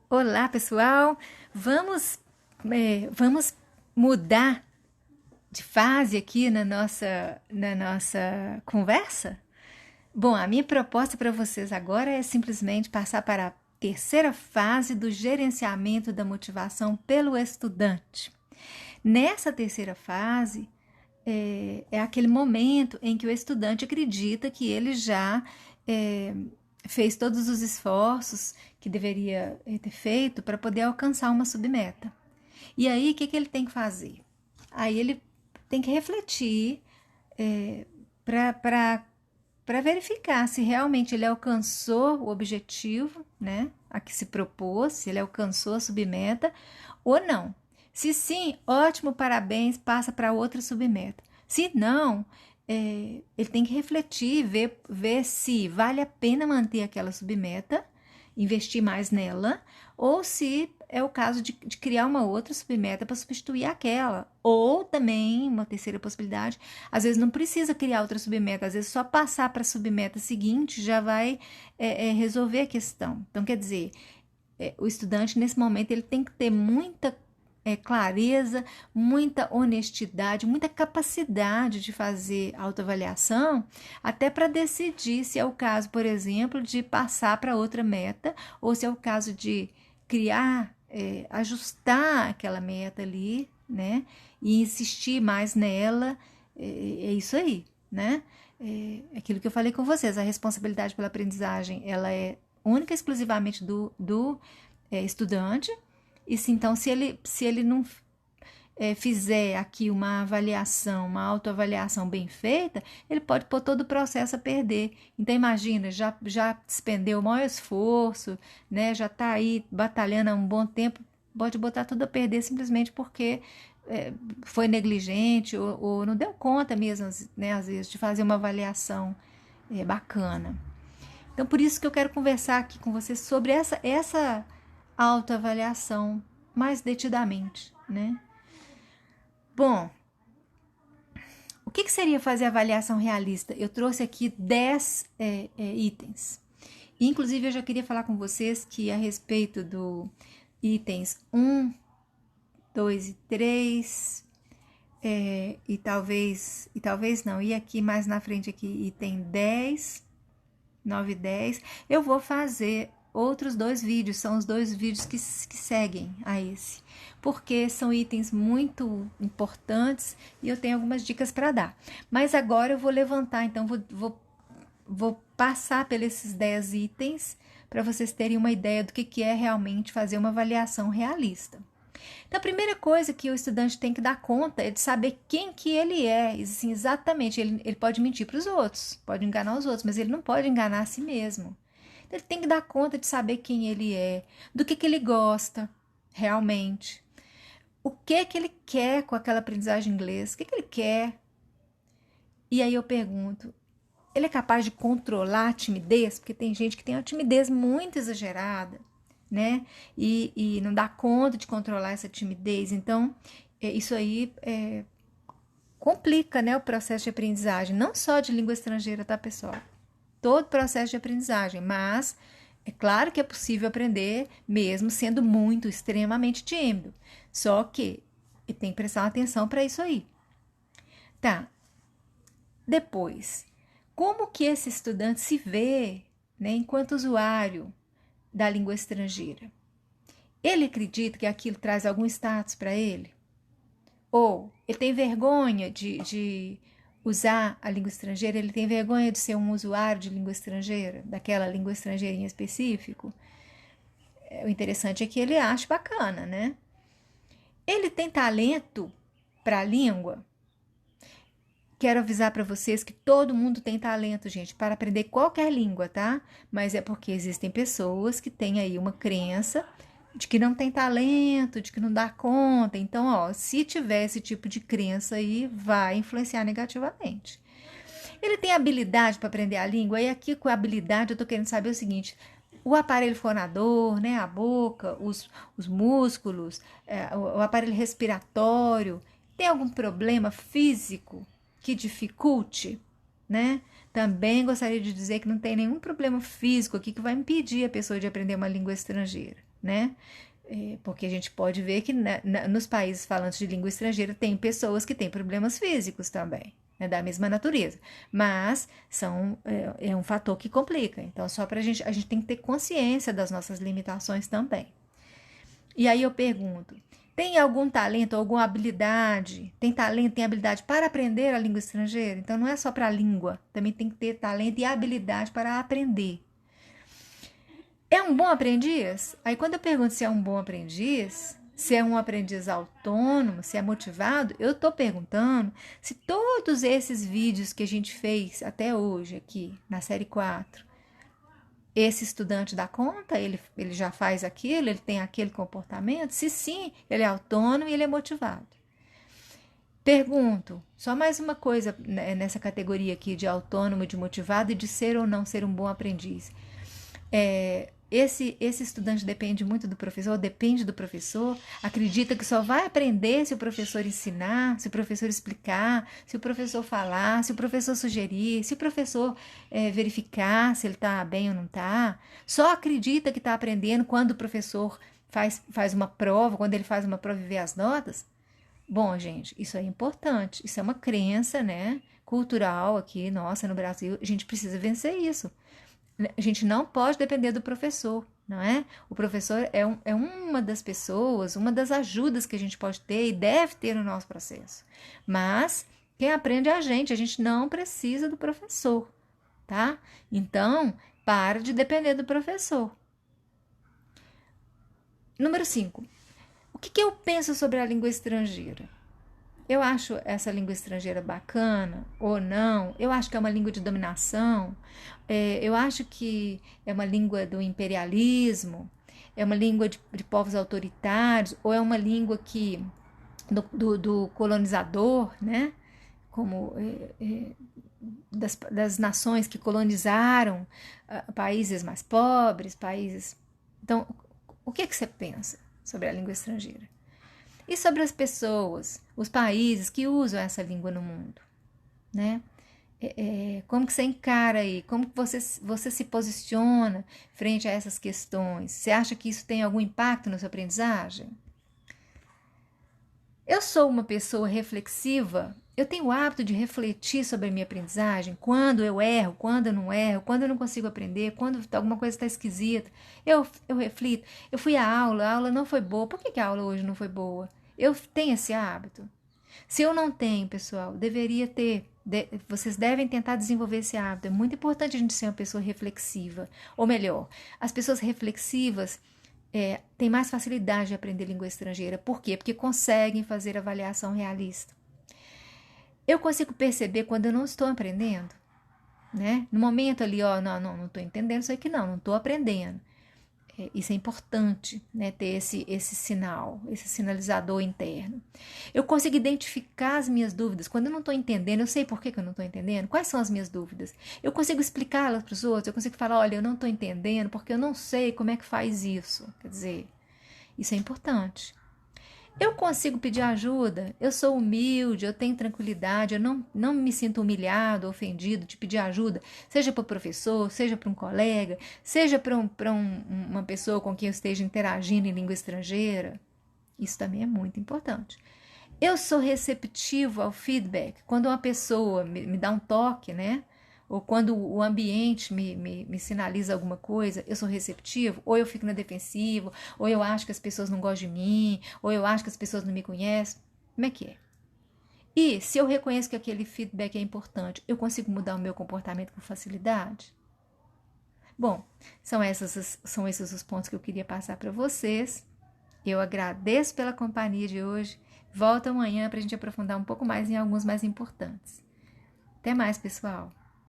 Olá, pessoal! Vamos mudar de fase aqui na nossa conversa? Bom, a minha proposta para vocês agora é simplesmente passar para a terceira fase do gerenciamento da motivação pelo estudante. Nessa terceira fase, é aquele momento em que o estudante acredita que ele já é, fez todos os esforços que deveria ter feito para poder alcançar uma submeta. E aí, o que ele tem que fazer? Aí ele tem que refletir para verificar se realmente ele alcançou o objetivo, né, a que se propôs, se ele alcançou a submeta ou não. Se sim, ótimo, parabéns, passa para outra submeta. Se não, ele tem que refletir, ver se vale a pena manter aquela submeta, investir mais nela, ou se é o caso de criar uma outra submeta para substituir aquela. Ou também, uma terceira possibilidade, às vezes não precisa criar outra submeta, às vezes só passar para a submeta seguinte já vai resolver a questão. Então, quer dizer, o estudante, nesse momento, ele tem que ter muita clareza, muita honestidade, muita capacidade de fazer autoavaliação, até para decidir se é o caso, por exemplo, de passar para outra meta, ou se é o caso de criar, ajustar aquela meta ali, né? E insistir mais nela, é isso aí, né? É aquilo que eu falei com vocês, a responsabilidade pela aprendizagem, ela é única e exclusivamente do estudante. E se, então, se ele não fizer aqui uma avaliação, uma autoavaliação bem feita, ele pode pôr todo o processo a perder. Então, imagina, já despendeu o maior esforço, né? Já está aí batalhando há um bom tempo, pode botar tudo a perder simplesmente porque foi negligente ou não deu conta mesmo, né, às vezes, de fazer uma avaliação bacana. Então, por isso que eu quero conversar aqui com vocês sobre essa autoavaliação mais detidamente, né? Bom, o que seria fazer avaliação realista? Eu trouxe aqui 10 itens. Inclusive, eu já queria falar com vocês que a respeito do itens 1, 2 e 3, e talvez não, e aqui mais na frente aqui, item 10, 9 e 10, eu vou fazer outros 2 vídeos, são os 2 vídeos que seguem a esse, porque são itens muito importantes e eu tenho algumas dicas para dar. Mas agora eu vou levantar, então vou passar pelos 10 itens para vocês terem uma ideia do que é realmente fazer uma avaliação realista. Então, a primeira coisa que o estudante tem que dar conta é de saber quem que ele é. Assim, exatamente, ele pode mentir para os outros, pode enganar os outros, mas ele não pode enganar a si mesmo. Ele tem que dar conta de saber quem ele é, do que ele gosta realmente, o que ele quer com aquela aprendizagem de inglês, o que ele quer. E aí eu pergunto, ele é capaz de controlar a timidez? Porque tem gente que tem uma timidez muito exagerada, né? E não dá conta de controlar essa timidez. Então, isso aí complica, né, o processo de aprendizagem, não só de língua estrangeira, tá, pessoal? Todo processo de aprendizagem, mas é claro que é possível aprender mesmo sendo muito, extremamente tímido. Só que tem que prestar atenção para isso aí. Tá, depois, como que esse estudante se vê, né, enquanto usuário da língua estrangeira? Ele acredita que aquilo traz algum status para ele? Ou ele tem vergonha de usar a língua estrangeira, ele tem vergonha de ser um usuário de língua estrangeira, daquela língua estrangeira em específico? O interessante é que ele acha bacana, né? Ele tem talento para a língua? Quero avisar para vocês que todo mundo tem talento, gente, para aprender qualquer língua, tá? Mas é porque existem pessoas que têm aí uma crença de que não tem talento, de que não dá conta. Então, ó, se tiver esse tipo de crença aí, vai influenciar negativamente. Ele tem habilidade para aprender a língua? E aqui com a habilidade eu tô querendo saber o seguinte: o aparelho fonador, né, a boca, os músculos, o aparelho respiratório, tem algum problema físico que dificulte, né? Também gostaria de dizer que não tem nenhum problema físico aqui que vai impedir a pessoa de aprender uma língua estrangeira, né? Porque a gente pode ver que nos países falantes de língua estrangeira tem pessoas que têm problemas físicos também, né, da mesma natureza, mas é um fator que complica. Então, só para a gente tem que ter consciência das nossas limitações também. E aí eu pergunto, tem algum talento, alguma habilidade, tem talento, tem habilidade para aprender a língua estrangeira? Então, não é só para a língua, também tem que ter talento e habilidade para aprender. É um bom aprendiz? Aí quando eu pergunto se é um bom aprendiz, se é um aprendiz autônomo, se é motivado, eu estou perguntando se todos esses vídeos que a gente fez até hoje aqui na série 4, esse estudante dá conta, ele já faz aquilo, ele tem aquele comportamento? Se sim, ele é autônomo e ele é motivado. Pergunto, só mais uma coisa nessa categoria aqui de autônomo, de motivado e de ser ou não ser um bom aprendiz. Esse estudante depende muito do professor, depende do professor, acredita que só vai aprender se o professor ensinar, se o professor explicar, se o professor falar, se o professor sugerir, se o professor verificar se ele está bem ou não está. Só acredita que está aprendendo quando o professor faz uma prova, quando ele faz uma prova e vê as notas. Bom, gente, isso é importante, isso é uma crença, né, cultural aqui, nossa, no Brasil, a gente precisa vencer isso. A gente não pode depender do professor, não é? O professor é uma das pessoas, uma das ajudas que a gente pode ter e deve ter no nosso processo. Mas quem aprende é a gente não precisa do professor, tá? Então, para de depender do professor. Número 5. O que eu penso sobre a língua estrangeira? Eu acho essa língua estrangeira bacana ou não? Eu acho que é uma língua de dominação. Eu acho que é uma língua do imperialismo. É uma língua de povos autoritários. Ou é uma língua que do colonizador, né? Como das nações que colonizaram países mais pobres, países... Então, o que você pensa sobre a língua estrangeira? E sobre as pessoas, os países que usam essa língua no mundo, né? Como que você encara aí? Como que você se posiciona frente a essas questões? Você acha que isso tem algum impacto na sua aprendizagem? Eu sou uma pessoa reflexiva. Eu tenho o hábito de refletir sobre a minha aprendizagem, quando eu erro, quando eu não erro, quando eu não consigo aprender, quando alguma coisa está esquisita. Eu reflito. Eu fui à aula, a aula não foi boa. Por que a aula hoje não foi boa? Eu tenho esse hábito. Se eu não tenho, pessoal, deveria ter. Vocês devem tentar desenvolver esse hábito. É muito importante a gente ser uma pessoa reflexiva. Ou melhor, as pessoas reflexivas têm mais facilidade de aprender língua estrangeira. Por quê? Porque conseguem fazer avaliação realista. Eu consigo perceber quando eu não estou aprendendo, né? No momento ali, não estou entendendo isso aqui não estou aprendendo. Isso é importante, né? Ter esse sinal, esse sinalizador interno. Eu consigo identificar as minhas dúvidas. Quando eu não estou entendendo, eu sei por que eu não estou entendendo. Quais são as minhas dúvidas? Eu consigo explicá-las para os outros. Eu consigo falar, olha, eu não estou entendendo porque eu não sei como é que faz isso. Quer dizer, isso é importante. Eu consigo pedir ajuda, eu sou humilde, eu tenho tranquilidade, eu não me sinto humilhado, ofendido de pedir ajuda, seja para o professor, seja para um colega, seja para uma pessoa com quem eu esteja interagindo em língua estrangeira. Isso também é muito importante. Eu sou receptivo ao feedback. Quando uma pessoa me dá um toque, né? Ou quando o ambiente me sinaliza alguma coisa, eu sou receptivo, ou eu fico na defensiva, ou eu acho que as pessoas não gostam de mim, ou eu acho que as pessoas não me conhecem. Como é que é? E se eu reconheço que aquele feedback é importante, eu consigo mudar o meu comportamento com facilidade? Bom, são esses os pontos que eu queria passar para vocês. Eu agradeço pela companhia de hoje. Volto amanhã para a gente aprofundar um pouco mais em alguns mais importantes. Até mais, pessoal!